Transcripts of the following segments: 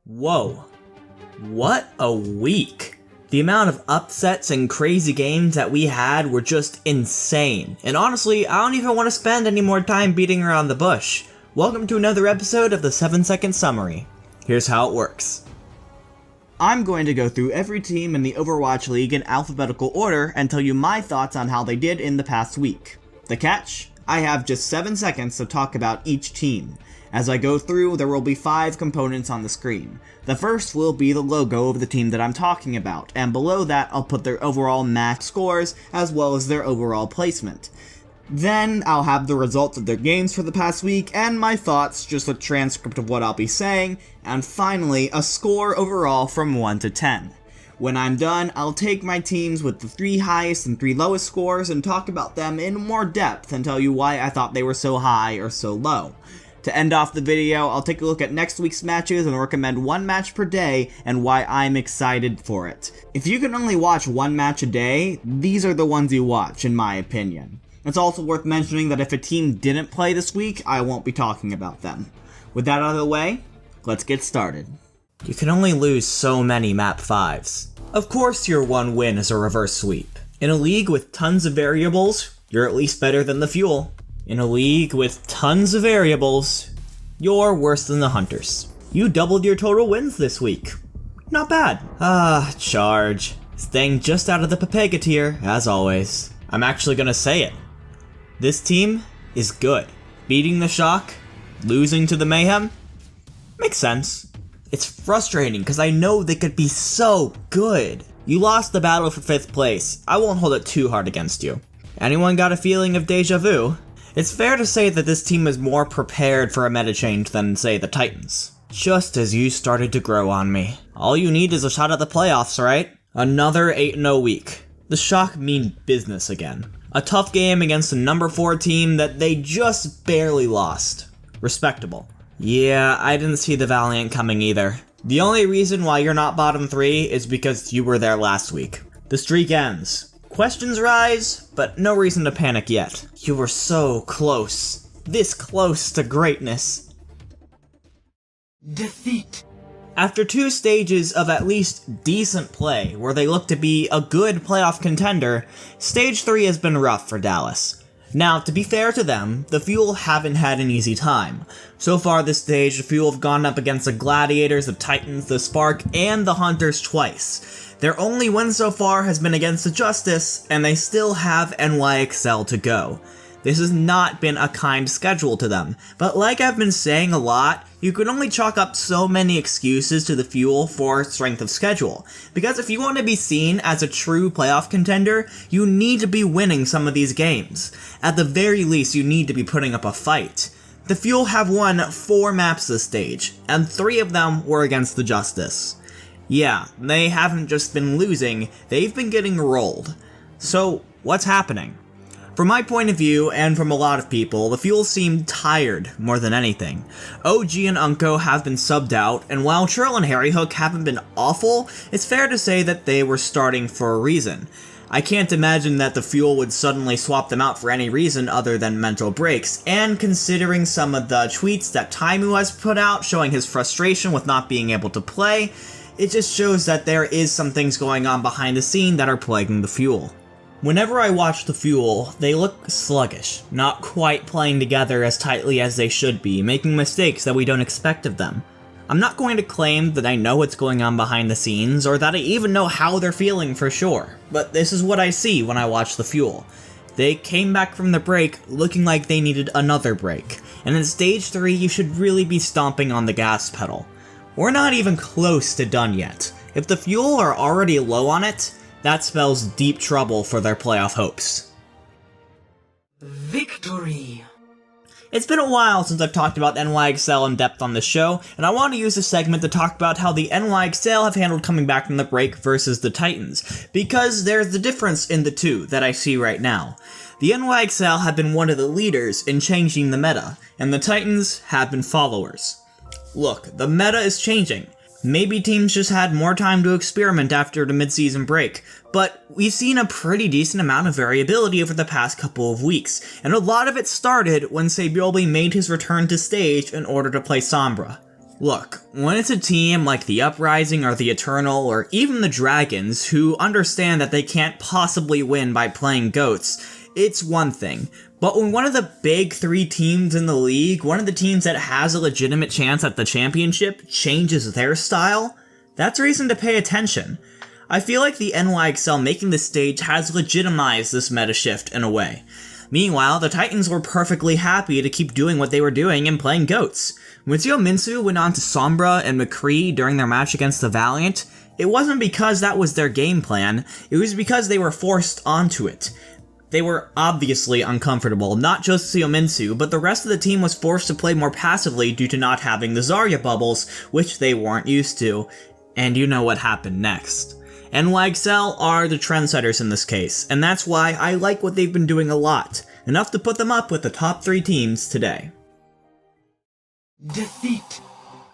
Whoa. What a week. The amount of upsets and crazy games that we had were just insane. And honestly, I don't even want to spend any more time beating around the bush. Welcome to another episode of the 7-second summary. Here's how it works. I'm going to go through every team in the Overwatch League in alphabetical order and tell you my thoughts on how they did in the past week. The catch? I have just 7 seconds to talk about each team. As I go through, there will be 5 components on the screen. The first will be the logo of the team that I'm talking about, and below that I'll put their overall match scores as well as their overall placement. Then I'll have the results of their games for the past week and my thoughts, just a transcript of what I'll be saying, and finally a score overall from 1 to 10. When I'm done, I'll take my teams with the 3 highest and 3 lowest scores and talk about them in more depth and tell you why I thought they were so high or so low. To end off the video, I'll take a look at next week's matches and recommend 1 match per day and why I'm excited for it. If you can only watch 1 match a day, these are the ones you watch, in my opinion. It's also worth mentioning that if a team didn't play this week, I won't be talking about them. With that out of the way, let's get started. You can only lose so many map 5s. Of course your 1 win is a reverse sweep. In a league with tons of variables, you're at least better than the Fuel. In a league with tons of variables, you're worse than the Hunters. You doubled your total wins this week. Not bad. Charge. Staying just out of the Pepega tier, as always. I'm actually gonna say it. This team is good. Beating the Shock, losing to the Mayhem, makes sense. It's frustrating because I know they could be so good. You lost the battle for 5th place. I won't hold it too hard against you. Anyone got a feeling of deja vu? It's fair to say that this team is more prepared for a meta change than, say, the Titans. Just as you started to grow on me. All you need is a shot at the playoffs, right? Another 8-0 week. The Shock mean business again. A tough game against a number 4 team that they just barely lost. Respectable. Yeah, I didn't see the Valiant coming either. The only reason why you're not bottom 3 is because you were there last week. The streak ends. Questions rise, but no reason to panic yet. You were so close. This close to greatness. Defeat. After 2 stages of at least decent play, where they look to be a good playoff contender, Stage 3 has been rough for Dallas. Now, to be fair to them, the Fuel haven't had an easy time. So far this stage, the Fuel have gone up against the Gladiators, the Titans, the Spark, and the Hunters twice. Their only win so far has been against the Justice, and they still have NYXL to go. This has not been a kind schedule to them, but like I've been saying a lot, you can only chalk up so many excuses to the Fuel for strength of schedule. Because if you want to be seen as a true playoff contender, you need to be winning some of these games. At the very least, you need to be putting up a fight. The Fuel have won 4 maps this stage, and 3 of them were against the Justice. Yeah, they haven't just been losing, they've been getting rolled. So, what's happening? From my point of view, and from a lot of people, the Fuel seem tired more than anything. OG and Unco have been subbed out, and while Churl and Harry Hook haven't been awful, it's fair to say that they were starting for a reason. I can't imagine that the Fuel would suddenly swap them out for any reason other than mental breaks, and considering some of the tweets that Taimu has put out showing his frustration with not being able to play, it just shows that there is some things going on behind the scene that are plaguing the Fuel. Whenever I watch the Fuel, they look sluggish, not quite playing together as tightly as they should be, making mistakes that we don't expect of them. I'm not going to claim that I know what's going on behind the scenes, or that I even know how they're feeling for sure, but this is what I see when I watch the Fuel. They came back from the break looking like they needed another break, and in Stage 3 you should really be stomping on the gas pedal. We're not even close to done yet. If the Fuel are already low on it, that spells deep trouble for their playoff hopes. Victory. It's been a while since I've talked about NYXL in depth on this show, and I want to use this segment to talk about how the NYXL have handled coming back from the break versus the Titans, because there's the difference in the two that I see right now. The NYXL have been one of the leaders in changing the meta, and the Titans have been followers. Look, the meta is changing. Maybe teams just had more time to experiment after the mid-season break, but we've seen a pretty decent amount of variability over the past couple of weeks, and a lot of it started when Sabioli made his return to stage in order to play Sombra. Look, when it's a team like the Uprising or the Eternal or even the Dragons who understand that they can't possibly win by playing GOATs, it's one thing. But when one of the big 3 teams in the league, one of the teams that has a legitimate chance at the championship, changes their style, that's reason to pay attention. I feel like the NYXL making this stage has legitimized this meta shift in a way. Meanwhile, the Titans were perfectly happy to keep doing what they were doing and playing GOATs. When Minsu went on to Sombra and McCree during their match against the Valiant, it wasn't because that was their game plan, it was because they were forced onto it. They were obviously uncomfortable, not just Minsu, but the rest of the team was forced to play more passively due to not having the Zarya bubbles, which they weren't used to. And you know what happened next. NYXL are the trendsetters in this case, and that's why I like what they've been doing a lot, enough to put them up with the top 3 teams today. Defeat.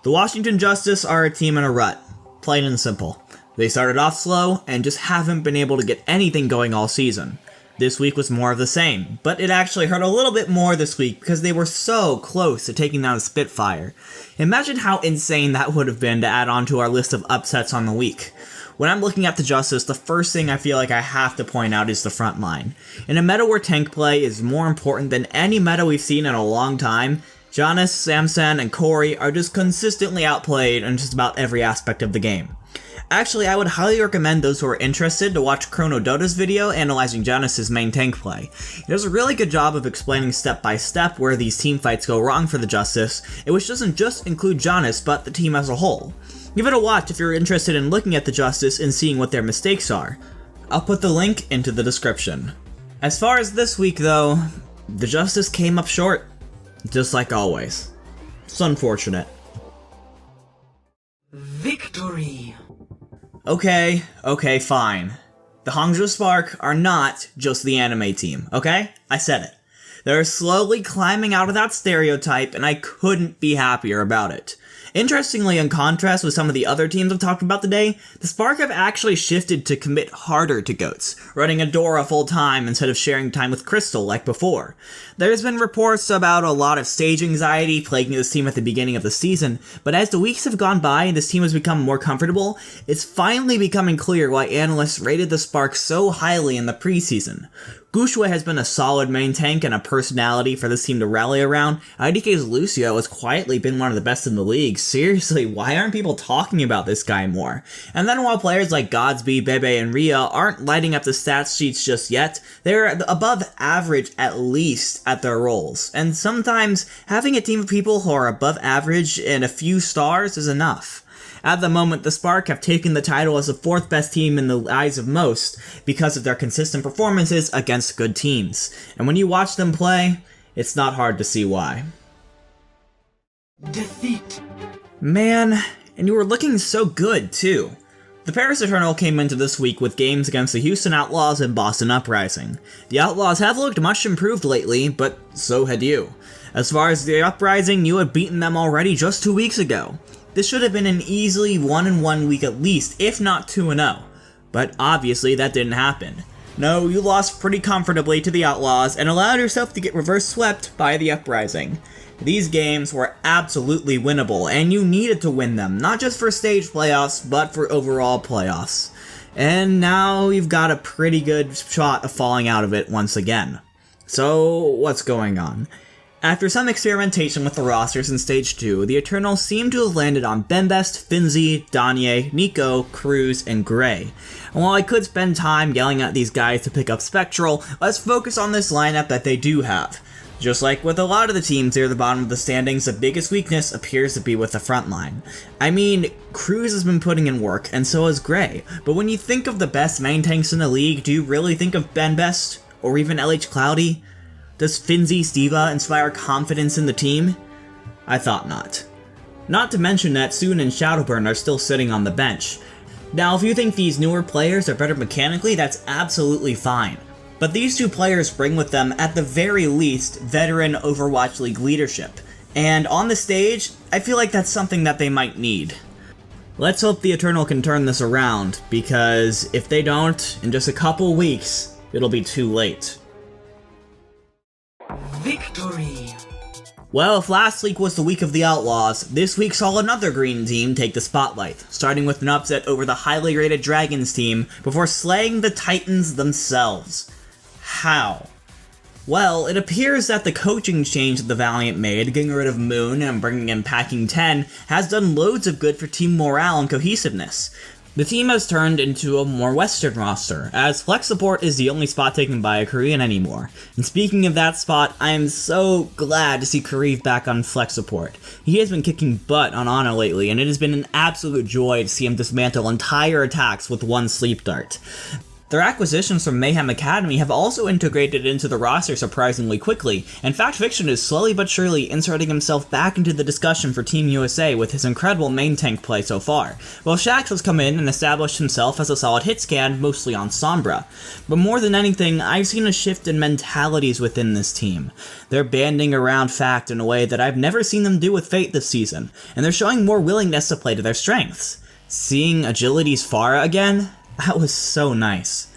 The Washington Justice are a team in a rut, plain and simple. They started off slow and just haven't been able to get anything going all season. This week was more of the same, but it actually hurt a little bit more this week because they were so close to taking down Spitfire. Imagine how insane that would have been to add on to our list of upsets on the week. When I'm looking at the Justice, the first thing I feel like I have to point out is the front line. In a meta where tank play is more important than any meta we've seen in a long time, Janus, Samson, and Corey are just consistently outplayed in just about every aspect of the game. Actually, I would highly recommend those who are interested to watch Chrono Dota's video analyzing Janus' main tank play. He does a really good job of explaining step by step where these team fights go wrong for the Justice, which doesn't just include Janus, but the team as a whole. Give it a watch if you're interested in looking at the Justice and seeing what their mistakes are. I'll put the link into the description. As far as this week though, the Justice came up short, just like always. It's unfortunate. Victory. Okay, fine. The Hangzhou Spark are not just the anime team, okay? I said it. They're slowly climbing out of that stereotype, and I couldn't be happier about it. Interestingly, in contrast with some of the other teams I've talked about today, the Spark have actually shifted to commit harder to GOATs, running Adora full time instead of sharing time with Crystal like before. There's been reports about a lot of stage anxiety plaguing this team at the beginning of the season, but as the weeks have gone by and this team has become more comfortable, it's finally becoming clear why analysts rated the Spark so highly in the preseason. Gushue has been a solid main tank and a personality for this team to rally around. IDK's Lucio has quietly been one of the best in the league. Seriously, why aren't people talking about this guy more? And then while players like Godsby, Bebe, and Rhea aren't lighting up the stats sheets just yet, they're above average at least at their roles. And sometimes having a team of people who are above average and a few stars is enough. At the moment, the Spark have taken the title as the 4th best team in the eyes of most because of their consistent performances against good teams. And when you watch them play, it's not hard to see why. Defeat. Man, and you were looking so good too. The Paris Eternal came into this week with games against the Houston Outlaws and Boston Uprising. The Outlaws have looked much improved lately, but so had you. As far as the Uprising, you had beaten them already just 2 weeks ago. This should have been an easily 1-1 week at least, if not 2-0. But obviously that didn't happen. No, you lost pretty comfortably to the Outlaws and allowed yourself to get reverse swept by the Uprising. These games were absolutely winnable, and you needed to win them, not just for stage playoffs, but for overall playoffs. And now you've got a pretty good shot of falling out of it once again. So, what's going on? After some experimentation with the rosters in Stage 2, the Eternals seem to have landed on Bembest, Finzi, Danye, Nico, Cruz, and Gray. And while I could spend time yelling at these guys to pick up Spectral, let's focus on this lineup that they do have. Just like with a lot of the teams near the bottom of the standings, the biggest weakness appears to be with the front line. I mean, Cruz has been putting in work, and so has Gray, but when you think of the best main tanks in the league, do you really think of Bembest, or even LH Cloudy? Does Finzi Stiva inspire confidence in the team? I thought not. Not to mention that Soon and Shadowburn are still sitting on the bench. Now, if you think these newer players are better mechanically, that's absolutely fine. But these two players bring with them, at the very least, veteran Overwatch League leadership. And on the stage, I feel like that's something that they might need. Let's hope the Eternal can turn this around, because if they don't, in just a couple weeks, it'll be too late. Victory. Well, if last week was the week of the Outlaws, this week saw another green team take the spotlight, starting with an upset over the highly rated Dragons team before slaying the Titans themselves. How? Well, it appears that the coaching change that the Valiant made, getting rid of Moon and bringing in Packing 10, has done loads of good for team morale and cohesiveness. The team has turned into a more Western roster, as Flex Support is the only spot taken by a Korean anymore. And speaking of that spot, I am so glad to see Kareev back on Flex Support. He has been kicking butt on Ana lately, and it has been an absolute joy to see him dismantle entire attacks with one sleep dart. Their acquisitions from Mayhem Academy have also integrated into the roster surprisingly quickly, and Fact Fiction is slowly but surely inserting himself back into the discussion for Team USA with his incredible main tank play so far, while Shax has come in and established himself as a solid hit scan, mostly on Sombra. But more than anything, I've seen a shift in mentalities within this team. They're banding around Fact in a way that I've never seen them do with Fate this season, and they're showing more willingness to play to their strengths. Seeing Agility's Pharah again? That was so nice.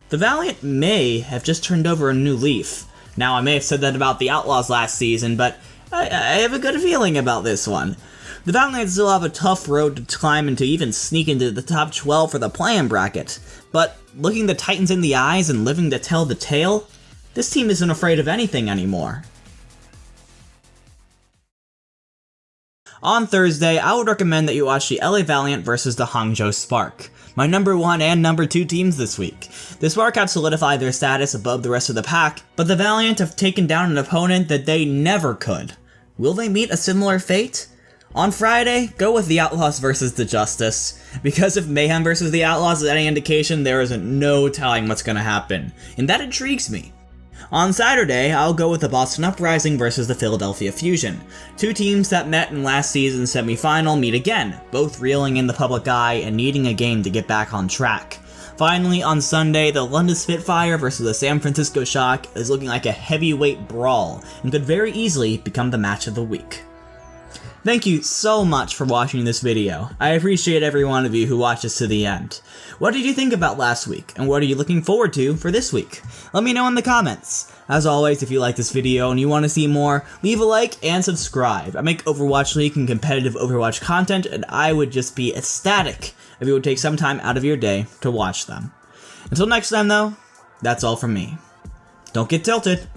The Valiant may have just turned over a new leaf. Now, I may have said that about the Outlaws last season, but I have a good feeling about this one. The Valiant still have a tough road to climb and to even sneak into the top 12 for the play-in bracket. But looking the Titans in the eyes and living to tell the tale, this team isn't afraid of anything anymore. On Thursday, I would recommend that you watch the LA Valiant versus the Hangzhou Spark, my number 1 and number 2 teams this week. The Spark have solidified their status above the rest of the pack, but the Valiant have taken down an opponent that they never could. Will they meet a similar fate? On Friday, go with the Outlaws versus the Justice, because if Mayhem versus the Outlaws is any indication, there isn't no telling what's gonna happen, and that intrigues me. On Saturday, I'll go with the Boston Uprising versus the Philadelphia Fusion. Two teams that met in last season's semifinal meet again, both reeling in the public eye and needing a game to get back on track. Finally, on Sunday, the London Spitfire versus the San Francisco Shock is looking like a heavyweight brawl, and could very easily become the match of the week. Thank you so much for watching this video. I appreciate every one of you who watched us to the end. What did you think about last week, and what are you looking forward to for this week? Let me know in the comments. As always, if you like this video and you want to see more, leave a like and subscribe. I make Overwatch League and competitive Overwatch content, and I would just be ecstatic if you would take some time out of your day to watch them. Until next time though, that's all from me. Don't get tilted.